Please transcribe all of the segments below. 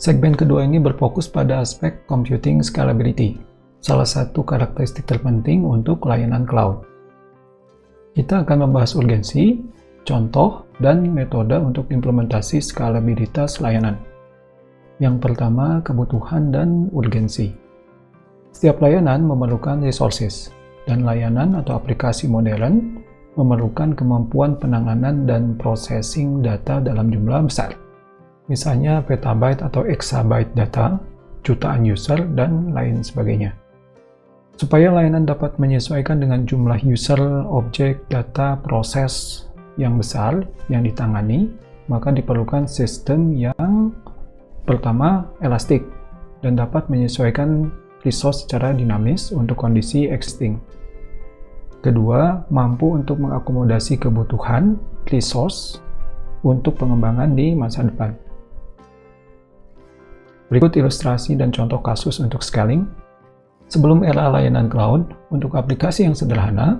Segmen kedua ini berfokus pada aspek computing scalability, salah satu karakteristik terpenting untuk layanan cloud. Kita akan membahas urgensi, contoh, dan metode untuk implementasi skalabilitas layanan. Yang pertama, kebutuhan dan urgensi. Setiap layanan memerlukan resources, dan layanan atau aplikasi modern memerlukan kemampuan penanganan dan processing data dalam jumlah besar. Misalnya petabyte atau exabyte data, jutaan user, dan lain sebagainya. Supaya layanan dapat menyesuaikan dengan jumlah user, objek, data, proses yang besar yang ditangani, maka diperlukan sistem yang pertama, elastik, dan dapat menyesuaikan resource secara dinamis untuk kondisi existing. Kedua, mampu untuk mengakomodasi kebutuhan resource untuk pengembangan di masa depan. Berikut ilustrasi dan contoh kasus untuk scaling. Sebelum era layanan cloud, untuk aplikasi yang sederhana,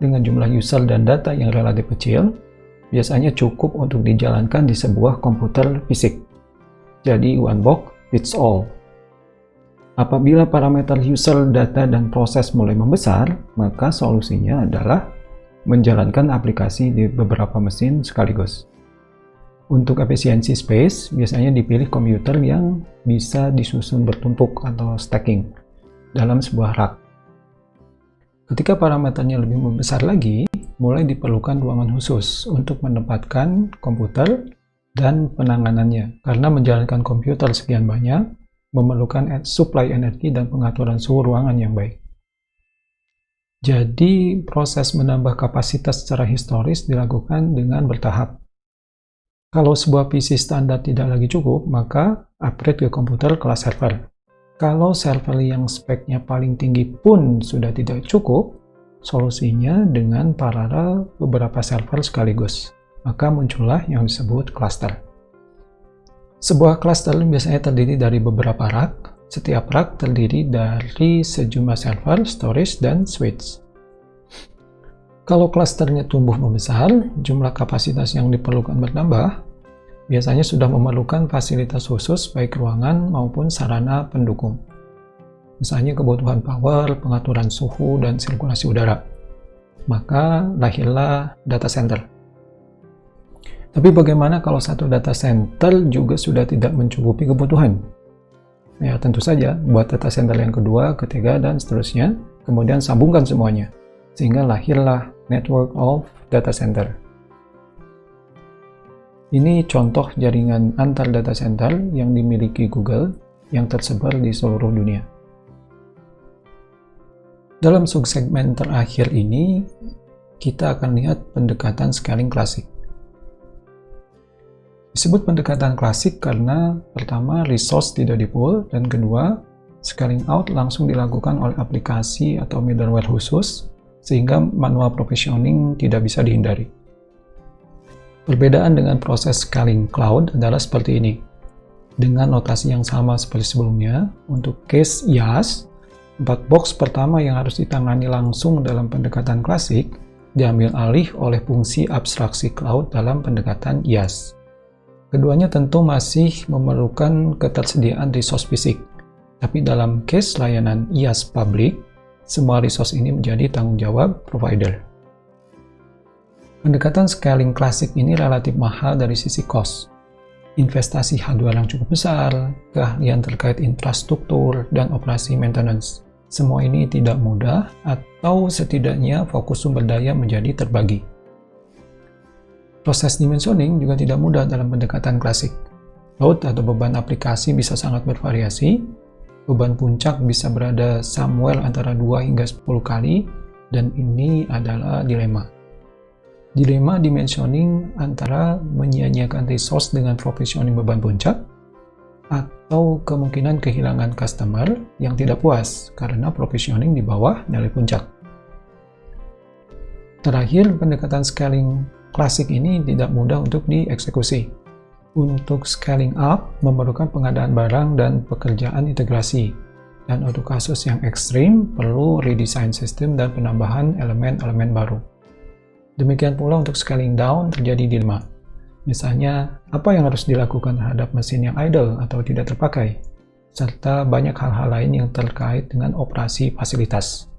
dengan jumlah user dan data yang relatif kecil, biasanya cukup untuk dijalankan di sebuah komputer fisik. Jadi, one box fits all. Apabila parameter user, data, dan proses mulai membesar, maka solusinya adalah menjalankan aplikasi di beberapa mesin sekaligus. Untuk efisiensi space, biasanya dipilih komputer yang bisa disusun bertumpuk atau stacking dalam sebuah rak. Ketika parameternya lebih membesar lagi, mulai diperlukan ruangan khusus untuk menempatkan komputer dan penanganannya, karena menjalankan komputer sekian banyak memerlukan suplai energi dan pengaturan suhu ruangan yang baik. Jadi, proses menambah kapasitas secara historis dilakukan dengan bertahap. Kalau sebuah PC standar tidak lagi cukup, maka upgrade ke komputer kelas server. Kalau server yang speknya paling tinggi pun sudah tidak cukup, solusinya dengan paralel beberapa server sekaligus. Maka muncullah yang disebut cluster. Sebuah cluster biasanya terdiri dari beberapa rak. Setiap rak terdiri dari sejumlah server, storage, dan switch. Kalau clusternya tumbuh membesar, jumlah kapasitas yang diperlukan bertambah, biasanya sudah memerlukan fasilitas khusus baik ruangan maupun sarana pendukung. Misalnya kebutuhan power, pengaturan suhu, dan sirkulasi udara. Maka lahirlah data center. Tapi bagaimana kalau satu data center juga sudah tidak mencukupi kebutuhan? Ya tentu saja, buat data center yang kedua, ketiga, dan seterusnya, kemudian sambungkan semuanya. Sehingga lahirlah network of data center. Ini contoh jaringan antar data center yang dimiliki Google yang tersebar di seluruh dunia. Dalam subsegmen terakhir ini, kita akan lihat pendekatan scaling klasik. Disebut pendekatan klasik karena pertama, resource tidak di-pool, dan kedua, scaling out langsung dilakukan oleh aplikasi atau middleware khusus, sehingga manual provisioning tidak bisa dihindari. Perbedaan dengan proses scaling cloud adalah seperti ini. Dengan notasi yang sama seperti sebelumnya, untuk case IaaS, 4 box pertama yang harus ditangani langsung dalam pendekatan klasik diambil alih oleh fungsi abstraksi cloud dalam pendekatan IaaS. Keduanya tentu masih memerlukan ketersediaan resource fisik, tapi dalam case layanan IaaS public, semua resource ini menjadi tanggung jawab provider. Pendekatan scaling klasik ini relatif mahal dari sisi cost. Investasi hardware yang cukup besar, keahlian terkait infrastruktur, dan operasi maintenance. Semua ini tidak mudah, atau setidaknya fokus sumber daya menjadi terbagi. Proses dimensioning juga tidak mudah dalam pendekatan klasik. Load atau beban aplikasi bisa sangat bervariasi. Beban puncak bisa berada somewhere antara 2 hingga 10 kali, dan ini adalah dilema. Dilema dimensioning antara menyia-nyiakan resource dengan provisioning beban puncak, atau kemungkinan kehilangan customer yang tidak puas karena provisioning di bawah nilai puncak. Terakhir, pendekatan scaling klasik ini tidak mudah untuk dieksekusi. Untuk scaling up, memerlukan pengadaan barang dan pekerjaan integrasi. Dan untuk kasus yang ekstrim, perlu redesign sistem dan penambahan elemen-elemen baru. Demikian pula untuk scaling down terjadi dilema. Misalnya, apa yang harus dilakukan terhadap mesin yang idle atau tidak terpakai, serta banyak hal-hal lain yang terkait dengan operasi fasilitas.